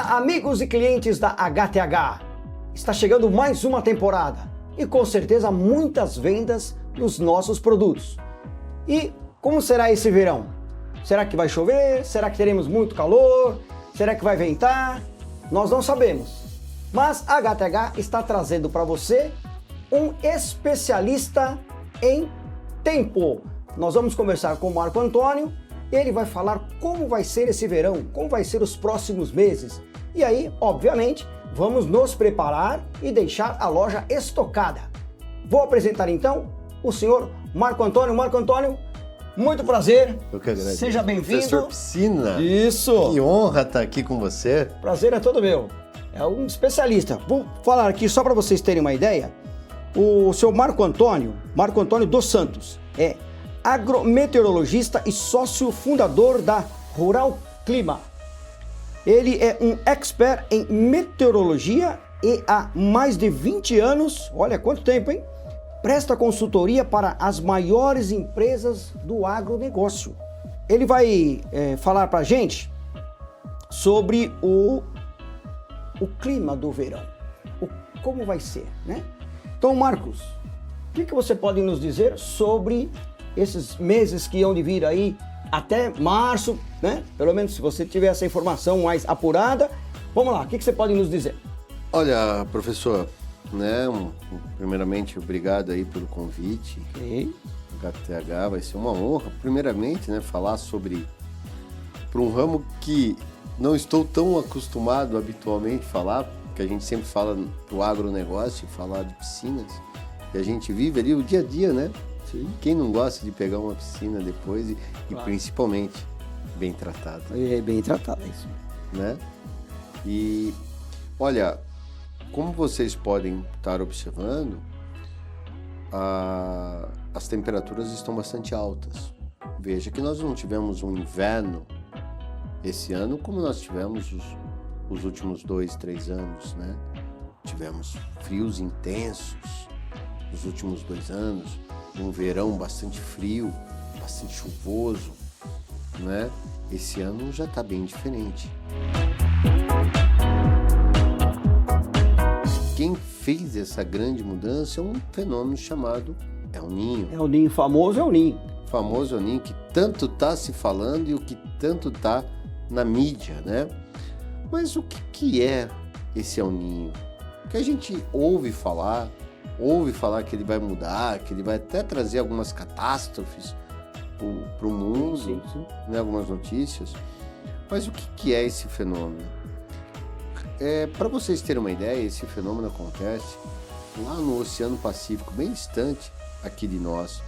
Olá, amigos e clientes da HTH! Está chegando mais uma temporada e com certeza muitas vendas dos nossos produtos. E como será esse verão? Será que vai chover? Será que teremos muito calor? Será que vai ventar? Nós não sabemos. Mas a HTH está trazendo para você um especialista em tempo. Nós vamos conversar com o Marco Antônio. Ele vai falar como vai ser esse verão, como vai ser os próximos meses. E aí, obviamente, vamos nos preparar e deixar a loja estocada. Vou apresentar então o senhor Marco Antônio. Marco Antônio, muito prazer. Eu que agradeço. Seja bem-vindo. Professor Piscina. Isso. Que honra estar aqui com você. Prazer é todo meu. É um especialista. Vou falar aqui só para vocês terem uma ideia. O seu Marco Antônio dos Santos, é agrometeorologista e sócio fundador da Rural Clima. Ele é um expert em meteorologia e há mais de 20 anos, olha quanto tempo, hein? Presta consultoria para as maiores empresas do agronegócio. Ele vai falar para a gente sobre o clima do verão, como vai ser, né? Então, Marcos, o que você pode nos dizer sobre esses meses que iam de vir aí até março, né? Pelo menos se você tiver essa informação mais apurada. Vamos lá, o que você pode nos dizer? Olha, professor, né? Primeiramente, obrigado aí pelo convite. Okay. HTH vai ser uma honra. Primeiramente, né? Falar para um ramo que não estou tão acostumado habitualmente a falar, porque a gente sempre fala pro agronegócio, falar de piscinas, e a gente vive ali o dia a dia, né? Sim. Quem não gosta de pegar uma piscina depois e principalmente bem tratado. É bem tratado, é isso. Né? E olha, como vocês podem estar observando, as temperaturas estão bastante altas. Veja que nós não tivemos um inverno esse ano como nós tivemos os últimos 2, 3 anos, né? Tivemos frios intensos nos últimos 2 anos, um verão bastante frio, bastante chuvoso, né? Esse ano já está bem diferente. Quem fez essa grande mudança é um fenômeno chamado El Niño. El Niño, famoso El Niño. Famoso El Niño, que tanto está se falando e o que tanto está na mídia, né? Mas o que é esse El Niño? Que a gente ouve falar que ele vai mudar, que ele vai até trazer algumas catástrofes para o mundo, sim. Né? Algumas notícias. Mas o que é esse fenômeno? Para vocês terem uma ideia, esse fenômeno acontece lá no Oceano Pacífico, bem distante aqui de nós.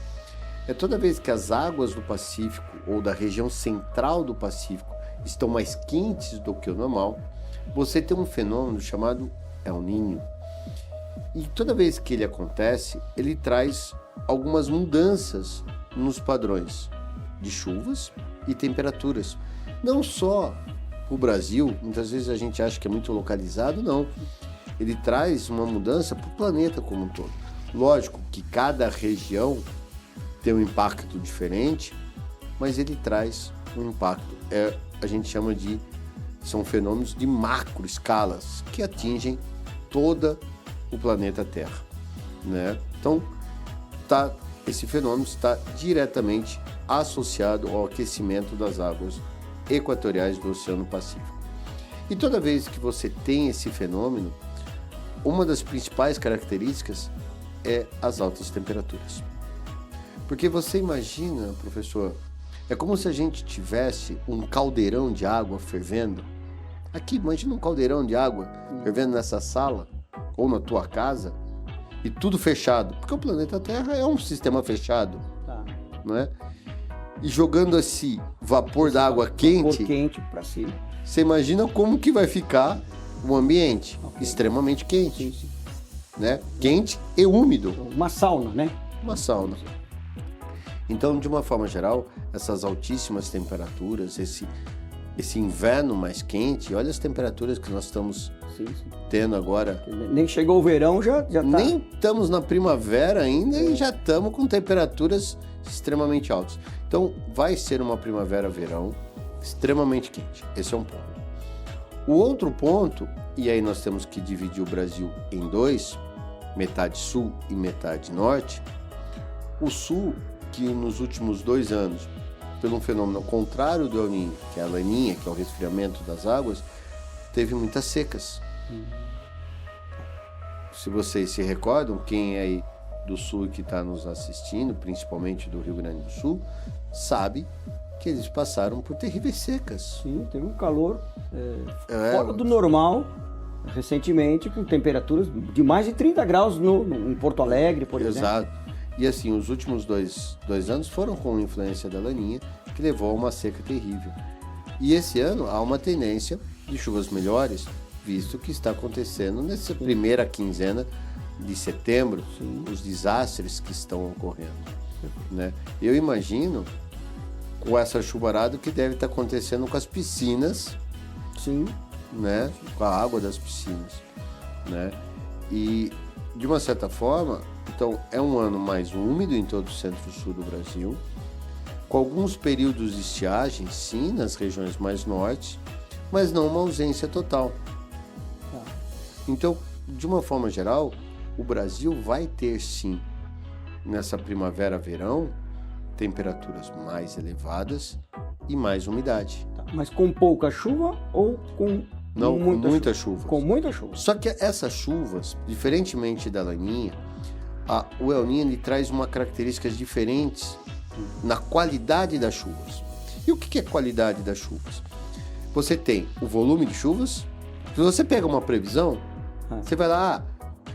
Toda vez que as águas do Pacífico ou da região central do Pacífico estão mais quentes do que o normal, você tem um fenômeno chamado El Niño. E toda vez que ele acontece, ele traz algumas mudanças nos padrões de chuvas e temperaturas. Não só o Brasil, muitas vezes a gente acha que é muito localizado, não. Ele traz uma mudança para o planeta como um todo. Lógico que cada região tem um impacto diferente, mas ele traz um impacto. A gente chama são fenômenos de macro escalas que atingem toda o planeta Terra, né? Então, esse fenômeno está diretamente associado ao aquecimento das águas equatoriais do Oceano Pacífico. E toda vez que você tem esse fenômeno, uma das principais características é as altas temperaturas. Porque você imagina, professor, é como se a gente tivesse um caldeirão de água fervendo. Aqui, imagina um caldeirão de água fervendo nessa sala ou na tua casa e tudo fechado, porque o planeta Terra é um sistema fechado, né? E jogando esse vapor da água quente para cima. Você imagina como que vai ficar o ambiente? Extremamente quente, sim. Né? Quente e úmido. Uma sauna, né? Uma sauna. Então, de uma forma geral, essas altíssimas temperaturas, esse inverno mais quente, olha as temperaturas que nós estamos tendo agora. Nem chegou o verão, já tá. Nem estamos na primavera ainda e já estamos com temperaturas extremamente altas. Então, vai ser uma primavera-verão extremamente quente. Esse é um ponto. O outro ponto, e aí nós temos que dividir o Brasil em dois, metade sul e metade norte. O sul, que nos últimos 2 anos, pelo um fenômeno contrário do El Niño, que é a laninha, que é o resfriamento das águas, teve muitas secas. Se vocês se recordam, quem é aí do sul que está nos assistindo, principalmente do Rio Grande do Sul, sabe que eles passaram por terríveis secas. Sim, teve um calor fora do normal recentemente, com temperaturas de mais de 30 graus em Porto Alegre, por exemplo. Exato. E assim, os últimos dois anos foram com influência da laninha, que levou a uma seca terrível. E esse ano há uma tendência de chuvas melhores, visto que está acontecendo nessa primeira quinzena de setembro, os desastres que estão ocorrendo, né? Eu imagino com essa chuvarada o que deve estar acontecendo com as piscinas, né? Com a água das piscinas, né? E de uma certa forma, então é um ano mais úmido em todo o centro-sul do Brasil, com alguns períodos de estiagem, sim, nas regiões mais norte, mas não uma ausência total. Então, de uma forma geral, o Brasil vai ter, sim, nessa primavera-verão, temperaturas mais elevadas e mais umidade. Mas com pouca chuva ou com muita chuva? Com muita chuva. Só que essas chuvas, diferentemente da laninha, o El Niño ele traz uma características diferentes na qualidade das chuvas. E o que é qualidade das chuvas? Você tem o volume de chuvas. Se você pega uma previsão, você vai lá,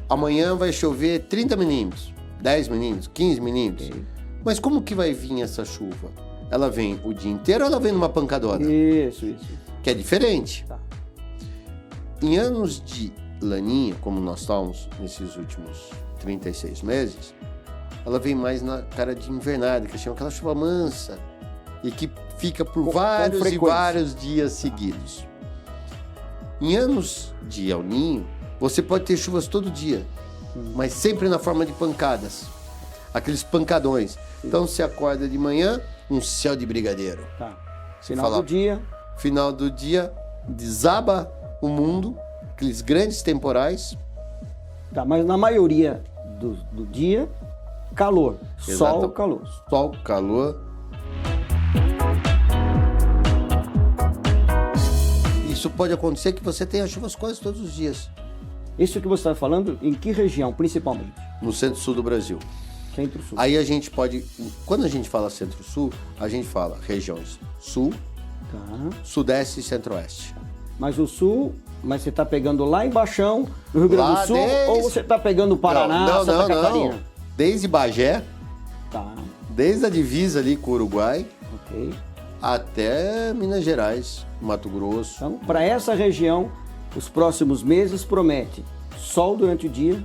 amanhã vai chover 30 milímetros, 10 milímetros, 15 milímetros. Okay. Mas como que vai vir essa chuva? Ela vem o dia inteiro ou ela vem numa pancadona? Isso. Que é diferente. Tá. Em anos de laninha, como nós estamos nesses últimos 36 meses, ela vem mais na cara de invernada, que chama aquela chuva mansa, e que fica por vários e vários dias seguidos. Em anos de El Niño, você pode ter chuvas todo dia, mas sempre na forma de pancadas, aqueles pancadões. Então você acorda de manhã, um céu de brigadeiro. Tá. Final do dia, desaba o mundo, aqueles grandes temporais. Tá, mas na maioria do dia, calor. Exato. Sol, calor. Sol, calor. Isso pode acontecer que você tenha chuvas quase todos os dias. Isso que você está falando, em que região, principalmente? No centro-sul do Brasil. Centro-sul. Aí a gente pode... Quando a gente fala centro-sul, a gente fala regiões sul, sudeste e centro-oeste. Mas o sul... Mas você está pegando lá embaixo, no Rio Grande do Sul, ou você está pegando o Paraná, Santa Catarina? Não. Desde Bagé, desde a divisa ali com o Uruguai, até Minas Gerais, Mato Grosso. Então, para essa região, os próximos meses promete sol durante o dia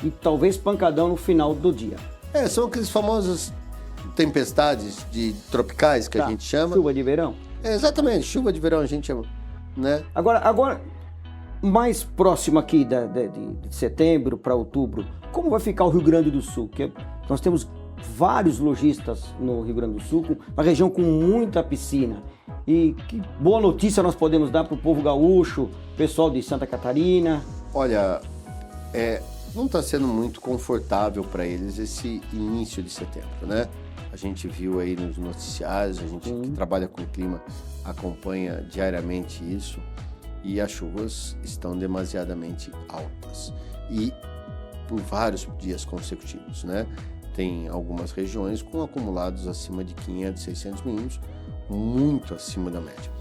e talvez pancadão no final do dia. São aqueles famosos tempestades tropicais que a gente chama. Chuva de verão? Exatamente, chuva de verão a gente chama. Né? Agora, mais próximo aqui de setembro para outubro, como vai ficar o Rio Grande do Sul? Que nós temos vários lojistas no Rio Grande do Sul, uma região com muita piscina. E que boa notícia nós podemos dar para o povo gaúcho, pessoal de Santa Catarina? Olha, não está sendo muito confortável para eles esse início de setembro, né? A gente viu aí nos noticiários, a gente que trabalha com o clima acompanha diariamente isso, e as chuvas estão demasiadamente altas e por vários dias consecutivos, né? Tem algumas regiões com acumulados acima de 500, 600 milímetros, muito acima da média.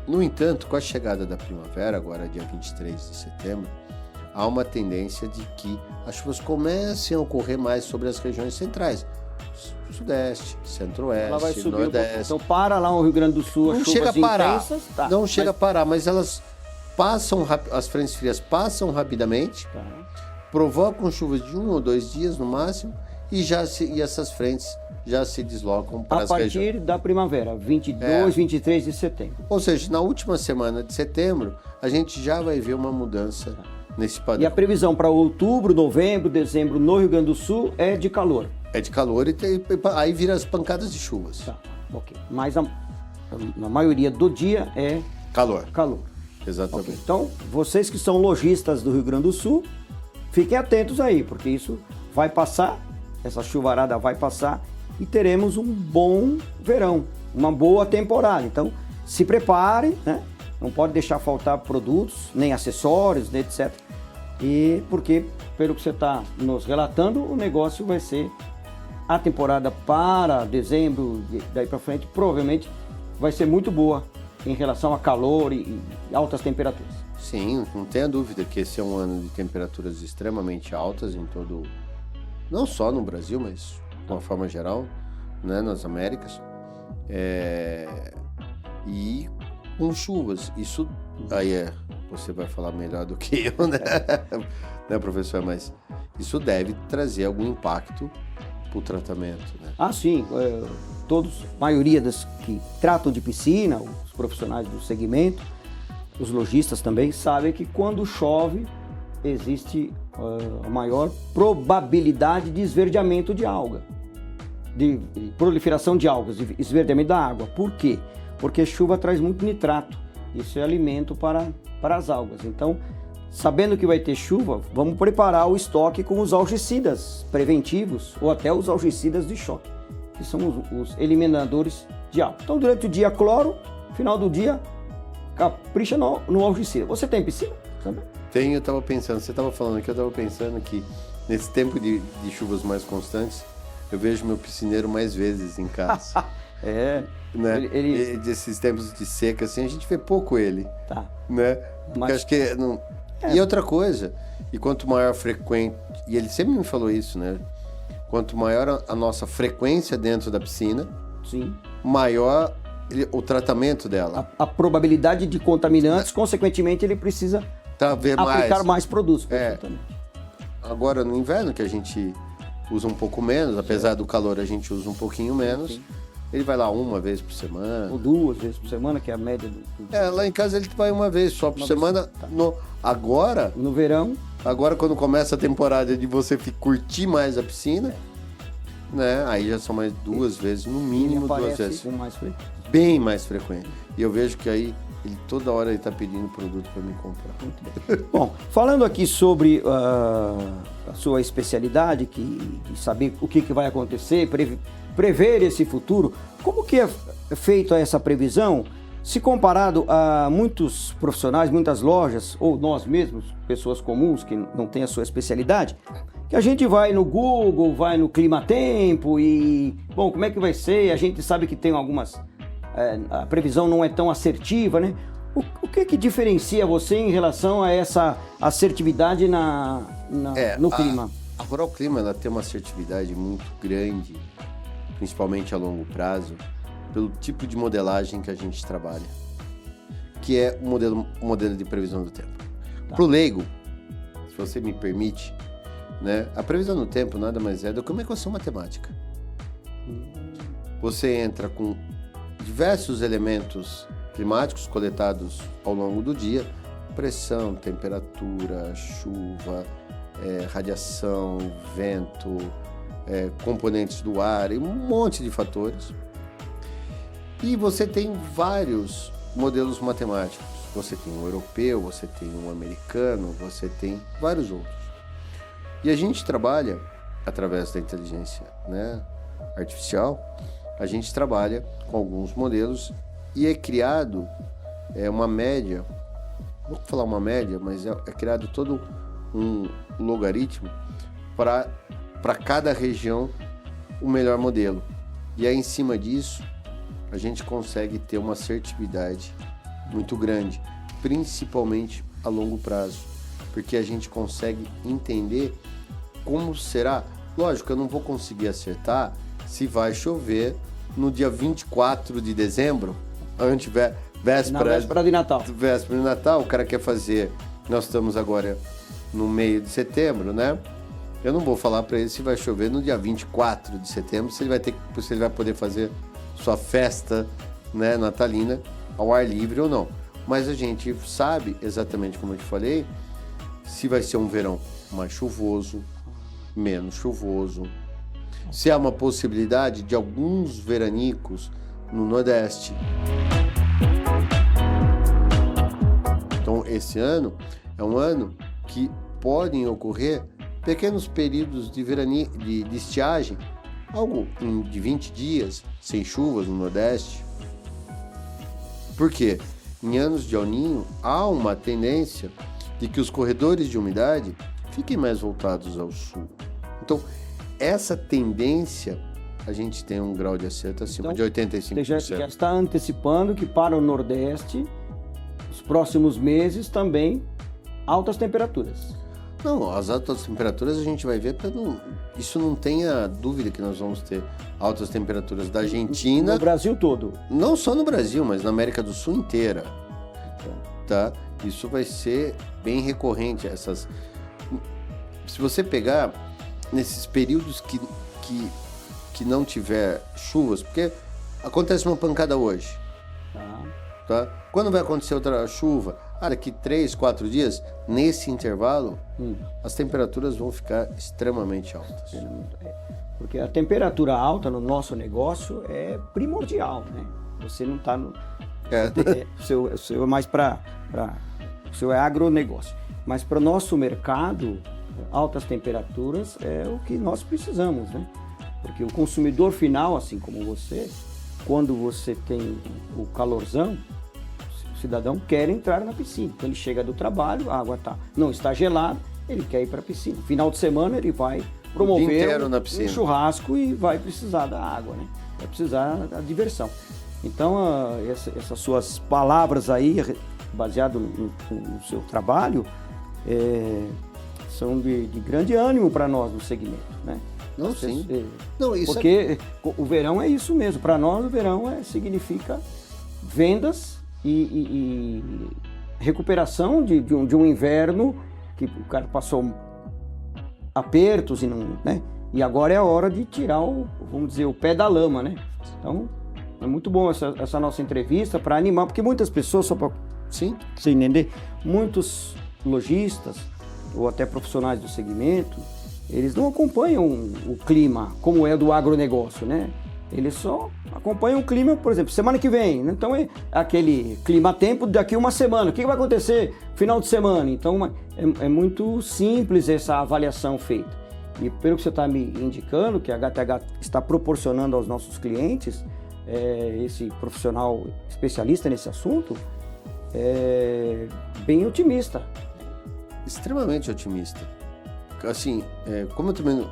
No entanto, com a chegada da primavera, agora dia 23 de setembro, há uma tendência de que as chuvas comecem a ocorrer mais sobre as regiões centrais, sudeste, centro-oeste, nordeste. Então para lá no Rio Grande do Sul, as chuvas intensas. Não chega a parar, mas elas passam, as frentes frias passam rapidamente, provocam chuvas de 1 ou 2 dias no máximo, e essas frentes já se deslocam para as regiões. A partir da primavera, 22, 23 de setembro. Ou seja, na última semana de setembro, a gente já vai ver uma mudança nesse padrão. E a previsão para outubro, novembro, dezembro no Rio Grande do Sul é de calor. É de calor e aí vira as pancadas de chuvas. Ok. Mas na maioria do dia é Calor. Calor. Exatamente. Okay. Então, vocês que são lojistas do Rio Grande do Sul, fiquem atentos aí, porque isso vai passar, essa chuvarada vai passar e teremos um bom verão, uma boa temporada. Então, se preparem, né? Não pode deixar faltar produtos, nem acessórios, nem etc. E porque, pelo que você está nos relatando, o negócio vai ser a temporada para dezembro, daí para frente, provavelmente vai ser muito boa em relação a calor e altas temperaturas. Sim, não tenha dúvida que esse é um ano de temperaturas extremamente altas em todo, não só no Brasil, mas de uma forma geral, né, nas Américas. E com chuvas. Isso aí você vai falar melhor do que eu, né? Né, professor? Mas isso deve trazer algum impacto para o tratamento, né? Ah, sim. Todos, a maioria das que tratam de piscina, os profissionais do segmento, os lojistas também, sabem que quando chove existe a maior probabilidade de esverdeamento de alga, de proliferação de algas, de esverdeamento da água. Por quê? Porque chuva traz muito nitrato. Isso é alimento para as algas. Então, sabendo que vai ter chuva, vamos preparar o estoque com os algicidas preventivos ou até os algicidas de choque, que são os eliminadores de alga. Então, durante o dia, cloro, final do dia, capricha no algicida. Você tem piscina também? Tenho, eu estava pensando, você estava falando aqui, eu estava pensando que nesse tempo de chuvas mais constantes, eu vejo meu piscineiro mais vezes em casa. Né? Desses tempos de seca, assim, a gente vê pouco ele. Tá. Né? Porque Mas... acho que não... E outra coisa, e quanto maior frequente, e ele sempre me falou isso, né? Quanto maior a nossa frequência dentro da piscina, sim, maior o tratamento dela. A probabilidade de contaminantes, consequentemente, ele precisa aplicar mais produtos. Agora, no inverno, que a gente usa um pouco menos, apesar do calor a gente usa um pouquinho menos, sim, ele vai lá uma vez por semana. Ou 2 vezes por semana, que é a média do... Lá em casa ele vai uma vez só por semana. Tá. Agora... No verão... Agora, quando começa a temporada de você curtir mais a piscina, né? Aí já são mais 2 vezes, no mínimo 2 vezes. Bem mais frequente. E eu vejo que aí, toda hora ele está pedindo produto para me comprar. Bom, falando aqui sobre a sua especialidade, de saber o que vai acontecer, prever esse futuro, como que é feita essa previsão, se comparado a muitos profissionais, muitas lojas, ou nós mesmos, pessoas comuns que não têm a sua especialidade, que a gente vai no Google, vai no Climatempo e, bom, como é que vai ser? A gente sabe que tem algumas, a previsão não é tão assertiva, né? O que diferencia você em relação a essa assertividade no clima? A Rural Clima, ela tem uma assertividade muito grande, principalmente a longo prazo, pelo tipo de modelagem que a gente trabalha, que é o modelo de previsão do tempo. Tá. Para o leigo, se você me permite, né, a previsão do tempo nada mais é do que uma equação matemática. Você entra com diversos elementos climáticos coletados ao longo do dia, pressão, temperatura, chuva, radiação, vento, componentes do ar e um monte de fatores. E você tem vários modelos matemáticos. Você tem um europeu, você tem um americano, você tem vários outros. E a gente trabalha, através da inteligência, né, artificial, a gente trabalha com alguns modelos e é criado uma média, vou falar uma média, mas é criado todo um logaritmo para cada região o melhor modelo. E aí, em cima disso, a gente consegue ter uma assertividade muito grande, principalmente a longo prazo, porque a gente consegue entender como será. Lógico, eu não vou conseguir acertar se vai chover no dia 24 de dezembro, véspera de Natal. Véspera de Natal, o cara quer fazer, nós estamos agora no meio de setembro, né? Eu não vou falar para ele se vai chover no dia 24 de setembro, se ele vai poder fazer sua festa, né, natalina ao ar livre ou não. Mas a gente sabe, exatamente como eu te falei, se vai ser um verão mais chuvoso, menos chuvoso, se há uma possibilidade de alguns veranicos no Nordeste. esse ano é um ano que podem ocorrer pequenos períodos de estiagem, algo de 20 dias, sem chuvas no Nordeste. Por quê? Em anos de El Niño, há uma tendência de que os corredores de umidade fiquem mais voltados ao sul. Então, essa tendência, a gente tem um grau de acerto acima de 85%. Você já está antecipando que para o Nordeste, os próximos meses também, altas temperaturas. Não, as altas temperaturas a gente vai ver, isso não tenha dúvida que nós vamos ter altas temperaturas da Argentina. No Brasil todo. Não só no Brasil, mas na América do Sul inteira. Tá? Isso vai ser bem recorrente. Se você pegar nesses períodos que não tiver chuvas, porque acontece uma pancada hoje. Tá? Quando vai acontecer outra chuva? Daqui 3, 4 dias, nesse intervalo, as temperaturas vão ficar extremamente altas. Porque a temperatura alta no nosso negócio é primordial, né? Você não está no... O seu é mais para... O seu é agronegócio. Mas para o nosso mercado, altas temperaturas é o que nós precisamos, né? Porque o consumidor final, assim como você, quando você tem o calorzão, o cidadão quer entrar na piscina. Então ele chega do trabalho, a água não está gelada, ele quer ir para a piscina. Final de semana ele vai promover um churrasco e vai precisar da água, né? Vai precisar da diversão. Então essas suas palavras aí, baseado no seu trabalho, são de grande ânimo para nós no segmento, né? Não, sim. Porque o verão é isso mesmo. Para nós o verão significa vendas e recuperação de um inverno que o cara passou apertos né? E agora é a hora de tirar vamos dizer, o pé da lama, né? Então é muito bom essa nossa entrevista para animar, porque muitas pessoas, só para você entender, muitos lojistas ou até profissionais do segmento, eles não acompanham o clima como é do agronegócio, né? Eles só acompanham o clima, por exemplo, semana que vem. Então é aquele clima-tempo daqui uma semana. O que vai acontecer final de semana? Então é muito simples essa avaliação feita. E pelo que você está me indicando, que a HTH está proporcionando aos nossos clientes, esse profissional especialista nesse assunto, é bem otimista. Extremamente otimista. Assim, como eu também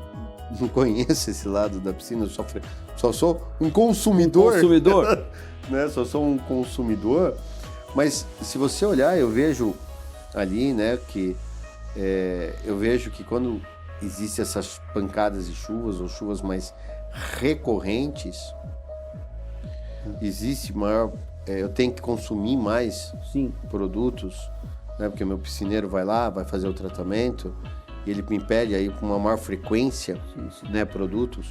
não conheço esse lado da piscina, só sou um consumidor. Né? Só sou um consumidor. Mas se você olhar, eu vejo ali, né, que eu vejo que quando existem essas pancadas de chuvas ou chuvas mais recorrentes, existe maior... eu tenho que consumir mais produtos, né? Porque o meu piscineiro vai lá, vai fazer o tratamento, e ele me pede aí com uma maior frequência, né, produtos,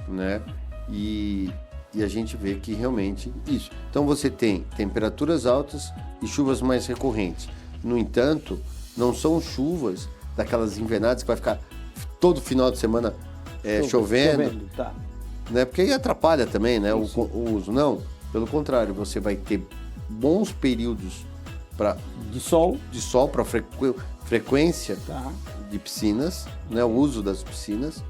né? E a gente vê que realmente isso. Então você tem temperaturas altas e chuvas mais recorrentes. No entanto, não são chuvas daquelas invernadas que vai ficar todo final de semana chovendo, né? Porque aí atrapalha também, né, o uso. Não, pelo contrário, você vai ter bons períodos de sol para frequência de piscinas, né, o uso das piscinas,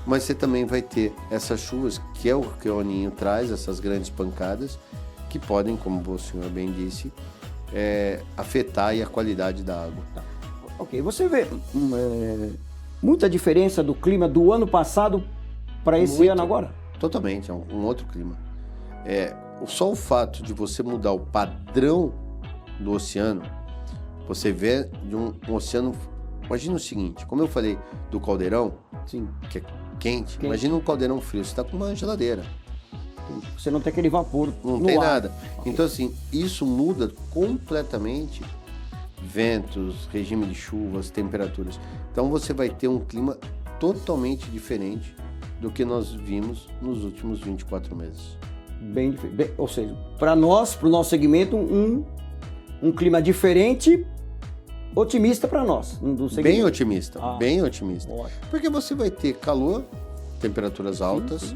mas você também vai ter essas chuvas, que é o que o El Niño traz, essas grandes pancadas, que podem, como o senhor bem disse, afetar aí a qualidade da água. Ok, você vê muita diferença do clima do ano passado para esse ano agora? Totalmente, é um outro clima. Só o fato de você mudar o padrão do oceano, você vê de um oceano... Imagina o seguinte, como eu falei do caldeirão, que é quente, imagina um caldeirão frio, você está com uma geladeira. Você não tem aquele vapor não no tem ar. Nada. Okay. Então assim, isso muda completamente ventos, regime de chuvas, temperaturas. Então você vai ter um clima totalmente diferente do que nós vimos nos últimos 24 meses. Bem diferente. Ou seja, para nós, para o nosso segmento, um clima diferente, otimista para nós. Bem otimista, bem otimista. Ótimo. Porque você vai ter calor, temperaturas altas,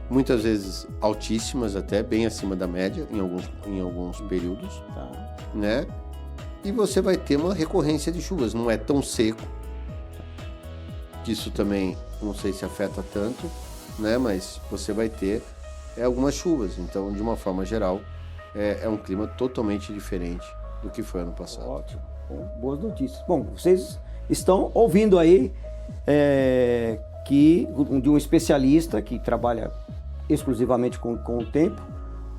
muitas vezes altíssimas até, bem acima da média em alguns períodos, né? e você vai ter uma recorrência de chuvas. Não é tão seco, que isso também não sei se afeta tanto, né? Mas você vai ter algumas chuvas. Então, de uma forma geral, é um clima totalmente diferente do que foi ano passado. Ótimo. Bom, boas notícias. Bom, vocês estão ouvindo aí de um especialista que trabalha exclusivamente com o tempo,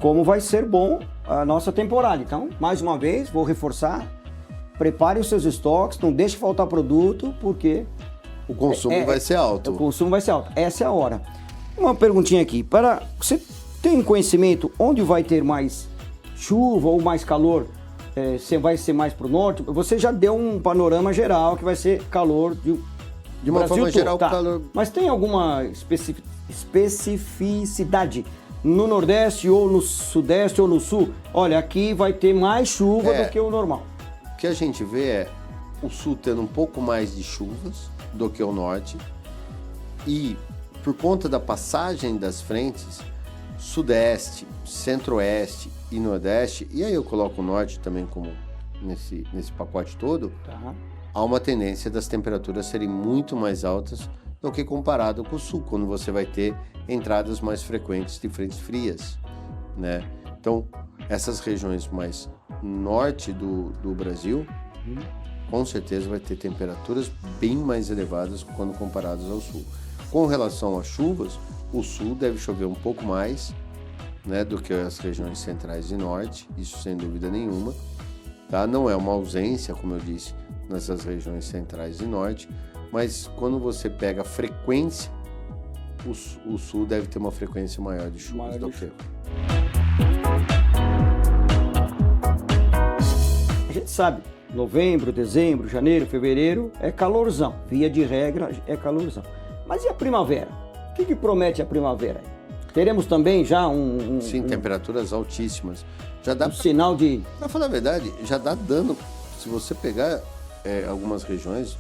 como vai ser bom a nossa temporada. Então, mais uma vez, vou reforçar, prepare os seus estoques, não deixe faltar produto, porque o consumo vai ser alto. O consumo vai ser alto. Essa é a hora. Uma perguntinha aqui. Você tem conhecimento onde vai ter mais chuva ou mais calor? Você vai ser mais para o norte? Você já deu um panorama geral que vai ser calor de uma Brasil forma todo, geral, tá. calor. Mas tem alguma especificidade no Nordeste ou no Sudeste ou no Sul? Olha, aqui vai ter mais chuva do que o normal. O que a gente vê é o Sul tendo um pouco mais de chuvas do que o Norte, e por conta da passagem das frentes, Sudeste, Centro-Oeste e Nordeste, e aí eu coloco o Norte também como nesse pacote todo, Tá. há uma tendência das temperaturas serem muito mais altas do que comparado com o Sul, quando você vai ter entradas mais frequentes de frentes frias, né? Então, essas regiões mais norte do Brasil, com certeza vai ter temperaturas bem mais elevadas quando comparadas ao Sul. Com relação às chuvas, o Sul deve chover um pouco mais, né, do que as regiões centrais e norte, isso sem dúvida nenhuma. Tá? Não é uma ausência, como eu disse, nessas regiões centrais e norte, mas quando você pega a frequência, o Sul deve ter uma frequência maior de chuvas do que... A gente sabe, novembro, dezembro, janeiro, fevereiro é calorzão. Via de regra é calorzão. Mas e a primavera? O que promete a primavera? Teremos também já Sim, temperaturas altíssimas. Já dá sinal de... Pra falar a verdade, já dá dano. Se você pegar algumas regiões,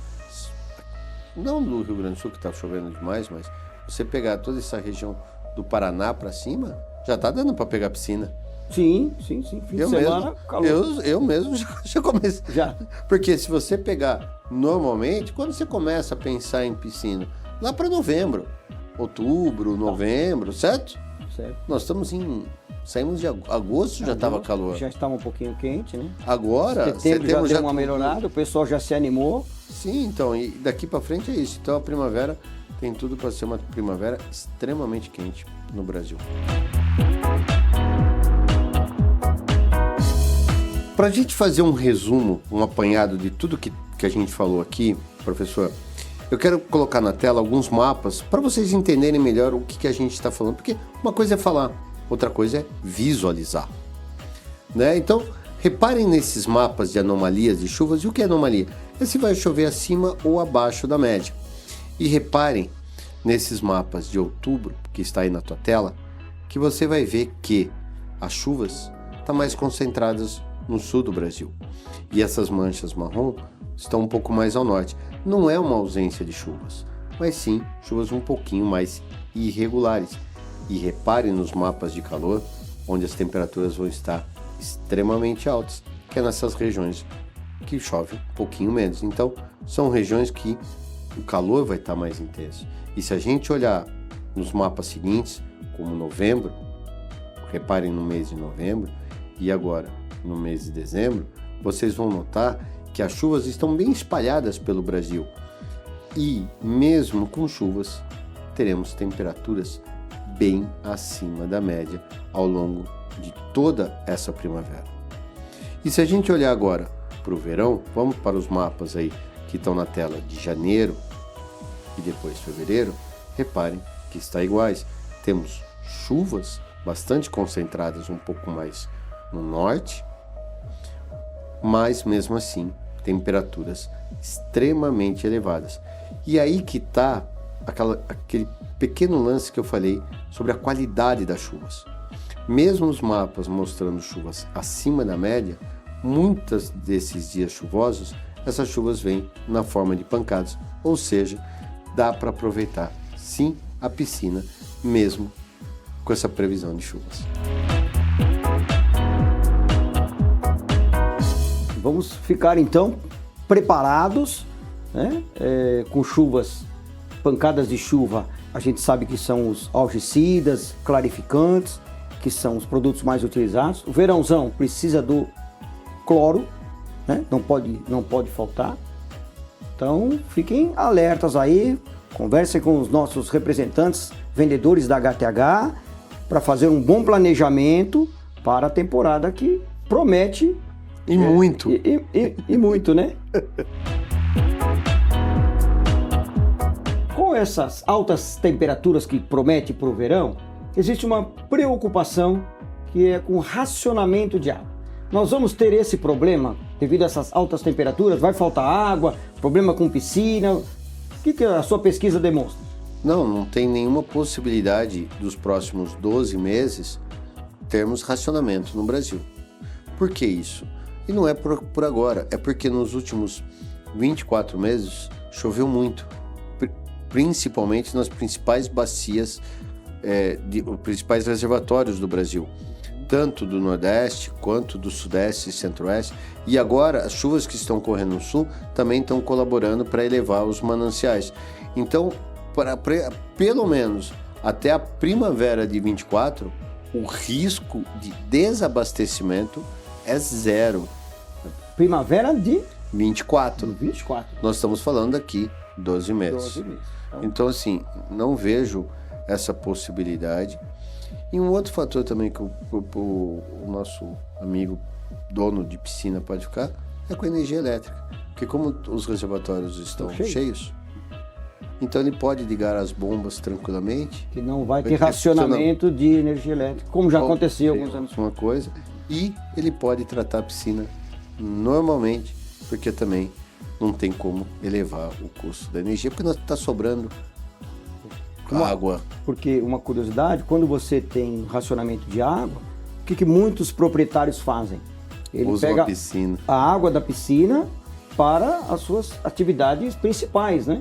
não do Rio Grande do Sul, que está chovendo demais, mas você pegar toda essa região do Paraná para cima, já tá dando para pegar piscina. Sim. Fim de semana, calor. Eu mesmo já comecei. Já. Porque se você pegar normalmente, quando você começa a pensar em piscina, lá para novembro, outubro, novembro, certo? Certo. Nós saímos de agosto, já estava calor. Já estava um pouquinho quente, né? Agora, setembro já deu uma melhorada, o pessoal já se animou. Sim, então, e daqui para frente é isso. Então a primavera tem tudo para ser uma primavera extremamente quente no Brasil. Para a gente fazer um resumo, um apanhado de tudo que a gente falou aqui, professor, eu quero colocar na tela alguns mapas para vocês entenderem melhor o que a gente está falando, porque uma coisa é falar, outra coisa é visualizar, né? Então, reparem nesses mapas de anomalias de chuvas. E o que é anomalia? É se vai chover acima ou abaixo da média. E reparem nesses mapas de outubro, que está aí na tua tela, que você vai ver que as chuvas estão mais concentradas no sul do Brasil. E essas manchas marrom estão um pouco mais ao norte. Não é uma ausência de chuvas, mas sim chuvas um pouquinho mais irregulares. E reparem nos mapas de calor, onde as temperaturas vão estar extremamente altas, que é nessas regiões que chove um pouquinho menos. Então, são regiões que o calor vai estar mais intenso. E se a gente olhar nos mapas seguintes, como novembro, reparem no mês de novembro, e agora no mês de dezembro, vocês vão notar que as chuvas estão bem espalhadas pelo Brasil. E mesmo com chuvas, teremos temperaturas bem acima da média ao longo de toda essa primavera. E se a gente olhar agora para o verão, vamos para os mapas aí que estão na tela de janeiro e depois fevereiro, reparem que está iguais. Temos chuvas bastante concentradas um pouco mais no norte, mas mesmo assim temperaturas extremamente elevadas. E aí que está aquele pequeno lance que eu falei sobre a qualidade das chuvas. Mesmo os mapas mostrando chuvas acima da média, muitos desses dias chuvosos, essas chuvas vêm na forma de pancadas, ou seja, dá para aproveitar sim a piscina, mesmo com essa previsão de chuvas. Vamos ficar então preparados, né? Com chuvas, pancadas de chuva, a gente sabe que são os algicidas, clarificantes, que são os produtos mais utilizados. O verãozão precisa do cloro, né? Não pode faltar. Então fiquem alertas aí, conversem com os nossos representantes, vendedores da HTH, para fazer um bom planejamento para a temporada que promete. E muito. E muito, né? Com essas altas temperaturas que promete para o verão, existe uma preocupação que é com racionamento de água. Nós vamos ter esse problema devido a essas altas temperaturas? Vai faltar água? Problema com piscina? O que a sua pesquisa demonstra? Não tem nenhuma possibilidade dos próximos 12 meses termos racionamento no Brasil. Por que isso? E não é por agora, é porque nos últimos 24 meses choveu muito, principalmente nas principais bacias, os principais reservatórios do Brasil, tanto do Nordeste quanto do Sudeste e Centro-Oeste. E agora as chuvas que estão correndo no Sul também estão colaborando para elevar os mananciais. Então, pelo menos até a primavera de 24, o risco de desabastecimento é zero. Primavera de 24. 24. Nós estamos falando aqui 12 meses. 12 meses. Então, assim, não vejo essa possibilidade. E um outro fator também que o nosso amigo dono de piscina pode ficar é com a energia elétrica. Porque como os reservatórios estão cheios, então ele pode ligar as bombas tranquilamente. Que não vai ter racionamento de energia elétrica, como já aconteceu alguns anos. Uma coisa. E ele pode tratar a piscina normalmente, porque também não tem como elevar o custo da energia, porque está sobrando água. Porque uma curiosidade, quando você tem racionamento de água, o que muitos proprietários fazem? Ele pega a água da piscina para as suas atividades principais, né?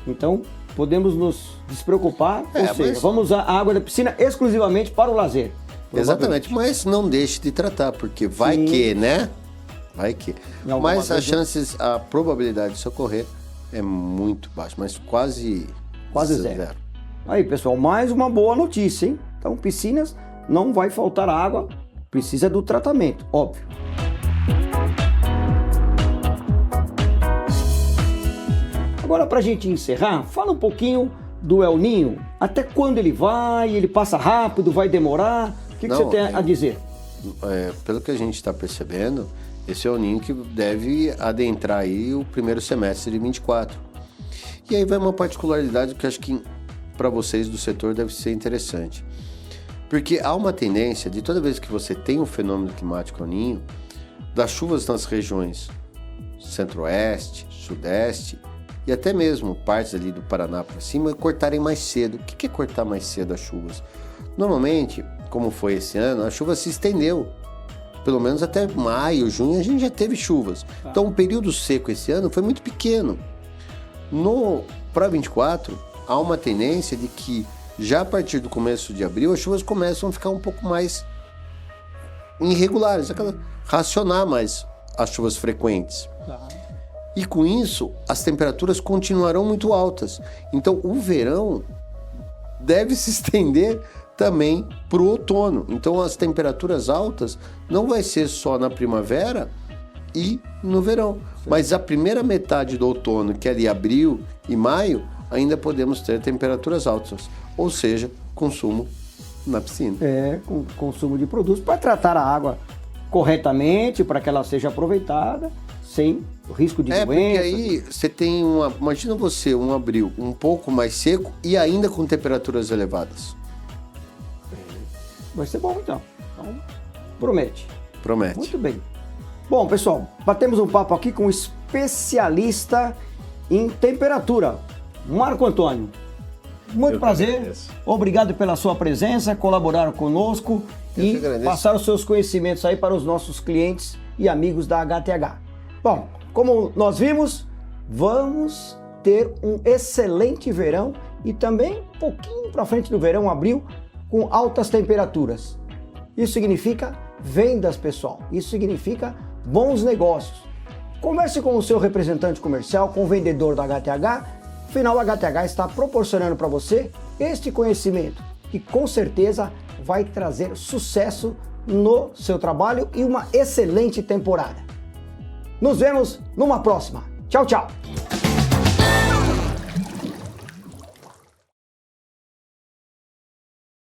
Então, podemos nos despreocupar, ou seja, vamos usar a água da piscina exclusivamente para o lazer. Exatamente, mas não deixe de tratar, porque vai que, né? Vai que. Mas a probabilidade disso ocorrer é muito baixa, mas quase zero. Aí, pessoal, mais uma boa notícia, hein? Então, piscinas, não vai faltar água, precisa do tratamento, óbvio. Agora, para a gente encerrar, fala um pouquinho do El Niño. Até quando ele vai? Ele passa rápido? Vai demorar? O que você tem a dizer? Pelo que a gente está percebendo, esse é o El Niño que deve adentrar aí o primeiro semestre de 24. E aí vai uma particularidade que eu acho que para vocês do setor deve ser interessante. Porque há uma tendência de toda vez que você tem um fenômeno climático El Niño, das chuvas nas regiões Centro-Oeste, Sudeste e até mesmo partes ali do Paraná para cima, cortarem mais cedo. O que é cortar mais cedo as chuvas? Normalmente, como foi esse ano, a chuva se estendeu. Pelo menos até maio, junho, a gente já teve chuvas. Então, o período seco esse ano foi muito pequeno. Para 24, há uma tendência de que já a partir do começo de abril, as chuvas começam a ficar um pouco mais irregulares, racionar mais as chuvas frequentes. E com isso, as temperaturas continuarão muito altas. Então, o verão deve se estender também para o outono. Então, as temperaturas altas não vai ser só na primavera e no verão. Mas a primeira metade do outono, que é ali abril e maio, ainda podemos ter temperaturas altas. Ou seja, consumo na piscina. Com consumo de produtos para tratar a água corretamente, para que ela seja aproveitada, sem risco de doenças. Porque aí você tem imagina você um abril um pouco mais seco e ainda com temperaturas elevadas. Vai ser bom então. Promete. Promete. Muito bem. Bom, pessoal, batemos um papo aqui com um especialista em temperatura, Marco Antônio. Muito prazer. Obrigado pela sua presença, colaborar conosco e passar os seus conhecimentos aí para os nossos clientes e amigos da HTH. Bom, como nós vimos, vamos ter um excelente verão e também um pouquinho para frente do verão, abril, com altas temperaturas. Isso significa vendas, pessoal. Isso significa bons negócios. Converse com o seu representante comercial, com o vendedor da HTH. Afinal, a HTH está proporcionando para você este conhecimento que com certeza vai trazer sucesso no seu trabalho e uma excelente temporada. Nos vemos numa próxima. Tchau, tchau!